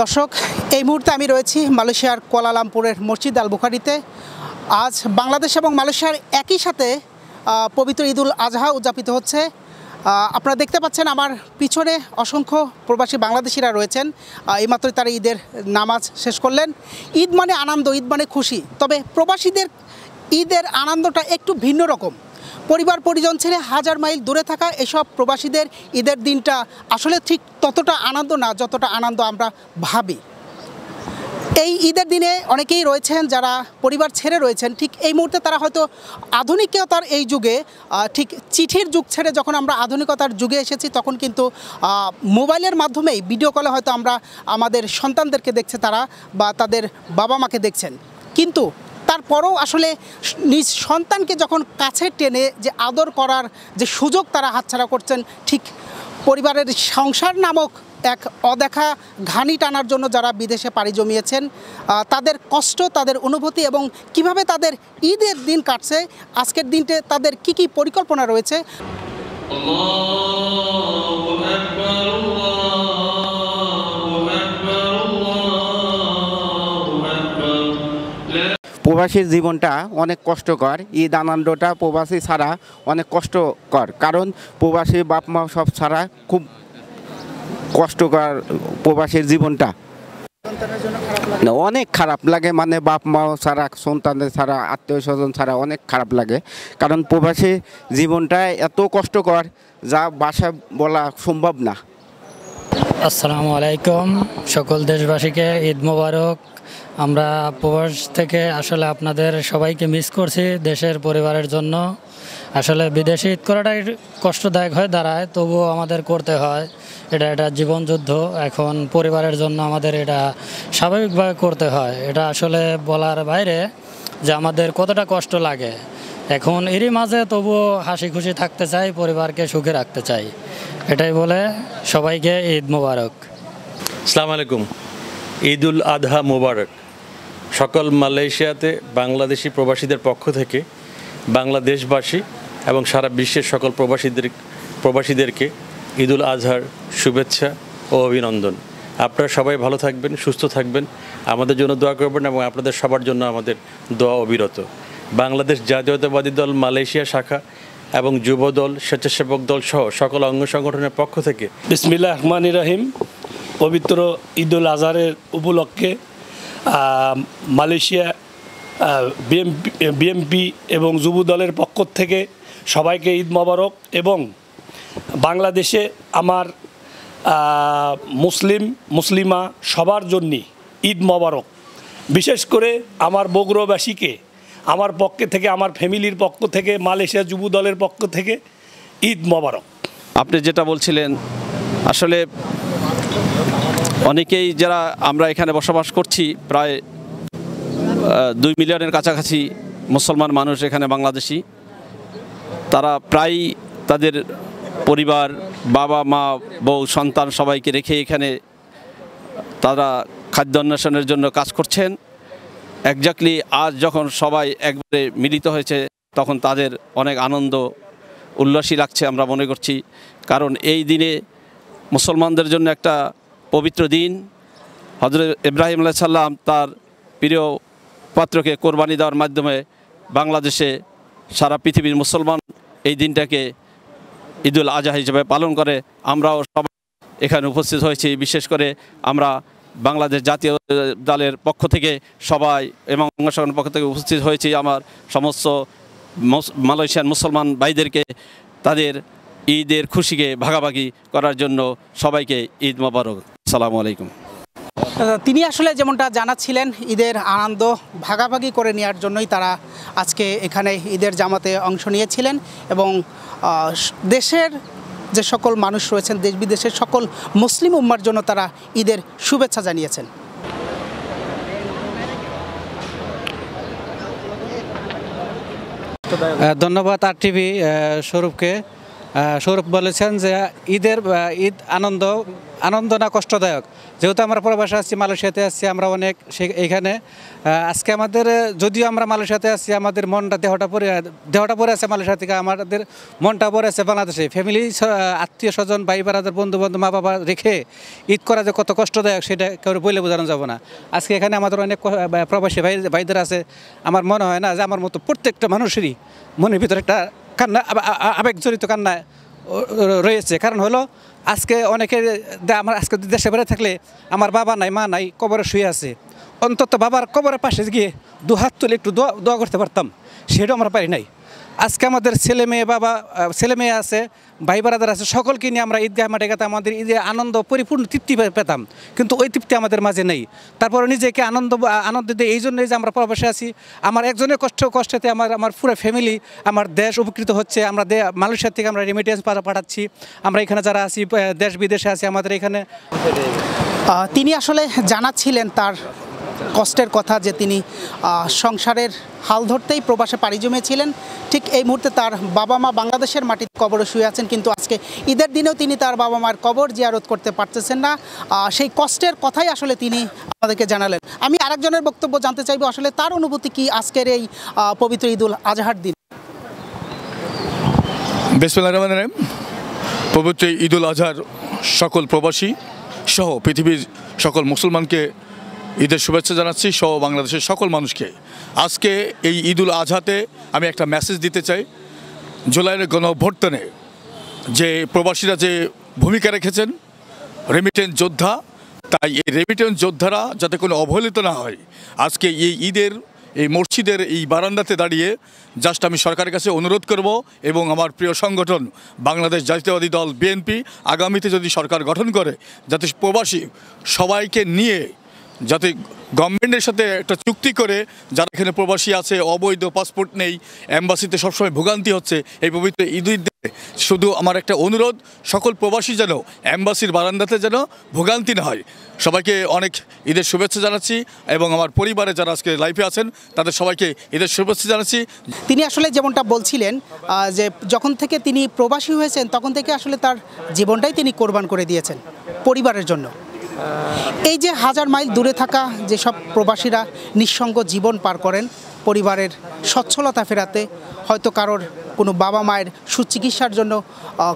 দর্শক, এই মুহূর্তে আমি রয়েছি মালয়েশিয়ার কুয়ালালামপুরের মসজিদ আল বুখারীতে। আজ বাংলাদেশ এবং মালয়েশিয়ার একই সাথে পবিত্র ঈদুল আজহা উদযাপিত হচ্ছে। আপনারা দেখতে পাচ্ছেন আমার পিছনে অসংখ্য প্রবাসী বাংলাদেশিরা রয়েছেন। এইমাত্র তারা ঈদের নামাজ শেষ করলেন। ঈদ মানে আনন্দ, ঈদ মানে খুশি। তবে প্রবাসীদের ঈদের আনন্দটা একটু ভিন্ন রকম। পরিবার পরিজন ছেড়ে হাজার মাইল দূরে থাকা এসব প্রবাসীদের ঈদের দিনটা আসলে ঠিক ততটা আনন্দ না যতটা আনন্দ আমরা ভাবি। এই ঈদের দিনে অনেকেই রয়েছেন যারা পরিবার ছেড়ে রয়েছেন। ঠিক এই মুহূর্তে তারা হয়তো আধুনিকতার এই যুগে, ঠিক চিঠির যুগ ছেড়ে যখন আমরা আধুনিকতার যুগে এসেছি, তখন কিন্তু মোবাইলের মাধ্যমেই ভিডিও কলে হয়তো আমরা আমাদের সন্তানদেরকে দেখছে তারা, বা তাদের বাবা মাকে দেখছেন। কিন্তু তারপরেও আসলে নিজ সন্তানকে যখন কাছে টেনে যে আদর করার যে সুযোগ তারা হাতছাড়া করছেন, ঠিক পরিবারের সংসার নামক এক অদেখা ঘানি টানার জন্য যারা বিদেশে পাড়ি জমিয়েছেন, তাদের কষ্ট, তাদের অনুভূতি এবং কিভাবে তাদের ঈদের দিন কাটছে, আজকের দিনতে তাদের কি কি পরিকল্পনা রয়েছে। প্রবাসীর জীবনটা অনেক কষ্টকর। ঈদ আনন্দটা প্রবাসী ছাড়া অনেক কষ্টকর, কারণ প্রবাসী বাপ মা সব ছাড়া খুব কষ্টকর প্রবাসীর জীবনটা। অনেক খারাপ লাগে, মানে বাপ মা ছাড়া, সন্তানদের ছাড়া, আত্মীয় স্বজন ছাড়া অনেক খারাপ লাগে। কারণ প্রবাসী জীবনটা এত কষ্টকর যা ভাষায় বলা সম্ভব না। আসসালামু আলাইকুম, সকল দেশবাসীকে ঈদ মোবারক। আমরা প্রবাস থেকে আসলে আপনাদের সবাইকে মিস করছি দেশের পরিবারের জন্য। আসলে বিদেশে ঈদ করাটাই কষ্টদায়ক হয়ে দাঁড়ায়, তবুও আমাদের করতে হয়। এটা জীবনযুদ্ধ। এখন পরিবারের জন্য আমাদের এটা স্বাভাবিকভাবে করতে হয়। এটা আসলে বলার বাইরে যে আমাদের কতটা কষ্ট লাগে। এখন এরই মাঝে তবুও হাসি খুশি থাকতে চাই, পরিবারকে সুখে রাখতে চাই। এটাই বলে সবাইকে ঈদ মোবারক। আসসালামু আলাইকুম, ঈদুল আজহা মোবারক। সকল মালয়েশিয়াতে বাংলাদেশি প্রবাসীদের পক্ষ থেকে বাংলাদেশবাসী এবং সারা বিশ্বের সকল প্রবাসীদেরকে ঈদুল আজহার শুভেচ্ছা ও অভিনন্দন। আপনারা সবাই ভালো থাকবেন, সুস্থ থাকবেন, আমাদের জন্য দোয়া করবেন এবং আপনাদের সবার জন্য আমাদের দোয়া অবিরত। বাংলাদেশ জাতীয়তাবাদী দল মালয়েশিয়া শাখা এবং যুব দল, স্বেচ্ছাসেবক দল সহ সকল অঙ্গ সংগঠনের পক্ষ থেকে বিসমিল্লাহির রহমানির রহিম। পবিত্র ঈদুল আজহারের উপলক্ষে মালয়েশিয়া বিএমপি এবং যুব দলের পক্ষ থেকে সবাইকে ঈদ মোবারক। এবং বাংলাদেশে আমার মুসলিমা সবার জন্যই ঈদ মোবারক। বিশেষ করে আমার বগুড়াবাসীকে আমার পক্ষ থেকে, আমার ফ্যামিলির পক্ষ থেকে, মালয়েশিয়া যুব দলের পক্ষ থেকে ঈদ মোবারক। আপনি যেটা বলছিলেন, আসলে অনেকেই যারা আমরা এখানে বসবাস করছি, প্রায় 2 মিলিয়নের কাছাকাছি মুসলমান মানুষ এখানে বাংলাদেশি। তারা প্রায়ই তাদের পরিবার, বাবা মা, বউ, সন্তান সবাইকে রেখে এখানে তারা খাদ্য অন্বেষণের জন্য কাজ করছেন। একজাক্টলি আজ যখন সবাই একবারে মিলিত হয়েছে, তখন তাদের অনেক আনন্দ উল্লাসী লাগছে আমরা মনে করছি। কারণ এই দিনে মুসলমানদের জন্য একটা পবিত্র দিন। হযরত ইব্রাহিম আলাইহিস সালাম তার প্রিয় পাত্রকে কোরবানি দেওয়ার মাধ্যমে বাংলাদেশে সারা পৃথিবীর মুসলমান এই দিনটাকে ঈদুল আজহা হিসেবে পালন করে। আমরাও সবাই এখানে উপস্থিত হয়েছি। বিশেষ করে আমরা বাংলাদেশ জাতীয় দলের পক্ষ থেকে সবাই এবং অঙ্গ সংগঠনের পক্ষ থেকে উপস্থিত হয়েছি আমার সমস্ত মালয়েশিয়ান মুসলমান ভাইদেরকে তাদের ঈদের খুশিকে ভাগাভাগি করার জন্য সবাইকে ঈদ মোবারক। আসসালামু আলাইকুম। তিনি আসলে যেমনটা জানাচ্ছিলেন, ঈদের আনন্দ ভাগাভাগি করে নেওয়ার জন্যই তারা আজকে এখানে ঈদের জামাতে অংশ নিয়েছিলেন এবং দেশের যে সকল মানুষ রয়েছেন, দেশ বিদেশের সকল মুসলিম উম্মার জন্য তারা ঈদের শুভেচ্ছা জানিয়েছেন। ধন্যবাদ আর টিভি স্বরূপকে। সৌরভ বলেছেন যে ঈদ আনন্দ না কষ্টদায়ক। যেহেতু আমরা প্রবাসে আসছি, মালয়েশিয়াতে আসছি, আমরা অনেক এইখানে আজকে আমাদের যদিও আমরা মালয়েশিয়াতে আসছি, আমাদের মনটা দেহটা পড়ে আছে মালয়েশিয়া থেকে, আমাদের মনটা পড়ে আছে বাংলাদেশে। ফ্যামিলি, আত্মীয় স্বজন, ভাই বারাদার, বন্ধু বান্ধব, মা বাবা রেখে ঈদ করা যে কত কষ্টদায়ক সেটা কেউ বলে বোঝানো যাবে না। আজকে এখানে আমাদের অনেক প্রবাসী ভাইদের আছে। আমার মনে হয় না যে আমার মতো প্রত্যেকটা মানুষেরই মনের ভিতরে একটা কান্না, আবেগজড়িত কান্না রয়েছে। কারণ হলো আজকে অনেকের আমার আজকে দেশে বেড়ে থাকলে আমার বাবা নাই, মা নাই, কবরে শুয়ে আছে, অন্তত বাবার কবরের পাশে গিয়ে দু হাত তুলে একটু দোয়া করতে পারতাম, সেটাও আমরা পারি নাই। আজকে আমাদের ছেলে মেয়ে আছে, ভাই বারাদার আছে, সকলকে নিয়ে আমরা ঈদগাহ মাঠে গেতাম, আমাদের ঈদে আনন্দ পরিপূর্ণ তৃপ্তি পেতাম, কিন্তু ওই তৃপ্তি আমাদের মাঝে নেই। তারপরে নিজেকে আনন্দ দিই এই জন্যই যে আমরা প্রবাসে আছি। আমার একজনের কষ্টেতে আমার পুরো ফ্যামিলি, আমার দেশ উপকৃত হচ্ছে। আমরা মালয়েশিয়া থেকে আমরা রেমিটেন্স পাঠাচ্ছি। আমরা এখানে যারা আছি, দেশ বিদেশে আছি, আমাদের এখানে তিনি আসলে জানাচ্ছিলেন তার কষ্টের কথা, যে তিনি সংসারের হাল ধরতেই প্রবাসে পাড়ি জমিয়েছিলেন। ঠিক এই মুহূর্তে তার বাবা মা বাংলাদেশের মাটিতে কবরে শুয়ে আছেন, কিন্তু আজকে ঈদের দিনেও তিনি তার বাবা মার কবর জিয়ারত করতে পারতেছেন না। সেই কষ্টের কথাই আসলে তিনি আমাদেরকে জানালেন। আমি আরেকজনের বক্তব্য জানতে চাইব, আসলে তার অনুভূতি কি আজকের এই পবিত্র ঈদুল আজহার দিন। বিসমিল্লাহির রহমানির রহিম। পবিত্র ঈদুল আজহার সকল প্রবাসী সহ পৃথিবীর সকল মুসলমানকে ঈদের শুভেচ্ছা জানাচ্ছি, সহ বাংলাদেশের সকল মানুষকে। আজকে এই ঈদুল আজহাতে আমি একটা মেসেজ দিতে চাই। জুলাইয়ের গণঅভ্যুত্থানে যে প্রবাসীরা যে ভূমিকা রেখেছেন, রেমিটেন্স যোদ্ধা, তাই এই রেমিটেন্স যোদ্ধারা যাতে কোনো অবহেলিত না হয়, আজকে এই ঈদের এই মসজিদের এই বারান্দাতে দাঁড়িয়ে জাস্ট আমি সরকারের কাছে অনুরোধ করব, এবং আমার প্রিয় সংগঠন বাংলাদেশ জাতীয়তাবাদী দল বিএনপি আগামীতে যদি সরকার গঠন করে, যাতে প্রবাসী সবাইকে নিয়ে যাতে গভর্নমেন্টের সাথে একটা চুক্তি করে, যারা এখানে প্রবাসী আছে, অবৈধ পাসপোর্ট নেই, অ্যাম্বাসিতে সবসময় ভোগান্তি হচ্ছে, এই পবিত্র ঈদের দিনে শুধু আমার একটা অনুরোধ, সকল প্রবাসী যেন অ্যাম্বাসির বারান্দাতে যেন ভোগান্তি না হয়। সবাইকে অনেক ঈদের শুভেচ্ছা জানাচ্ছি, এবং আমার পরিবারে যারা আজকে লাইফে আছেন তাদের সবাইকে ঈদের শুভেচ্ছা জানাচ্ছি। তিনি আসলে যেমনটা বলছিলেন যে যখন থেকে তিনি প্রবাসী হয়েছেন তখন থেকে আসলে তার জীবনটাই তিনি কোরবান করে দিয়েছেন পরিবারের জন্য। এই যে হাজার মাইল দূরে থাকা যেসব প্রবাসীরা নিঃসঙ্গ জীবন পার করেন পরিবারের সচ্ছলতা ফেরাতে, হয়তো কারোর কোনো বাবা মায়ের সুচিকিৎসার জন্য,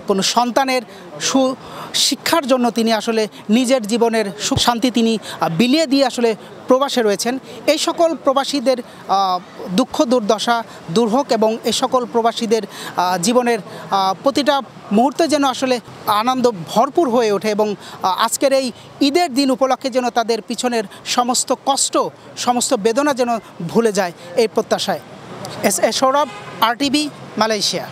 কোনো সন্তানের সুশিক্ষার জন্য তিনি আসলে নিজের জীবনের সুখ শান্তি তিনি বিলিয়ে দিয়ে আসলে প্রবাসে রয়েছেন। এই সকল প্রবাসীদের দুঃখ দুর্দশা দূর হোক, এবং এই সকল প্রবাসীদের জীবনের প্রতিটা মুহূর্তে যেন আসলে আনন্দ ভরপুর হয়ে ওঠে, এবং আজকের এই ঈদের দিন উপলক্ষে যেন তাদের পিছনের সমস্ত কষ্ট, সমস্ত বেদনা যেন ভুলে যায়, এই প্রত্যাশায়। S A Sourav, RTV, Malaysia.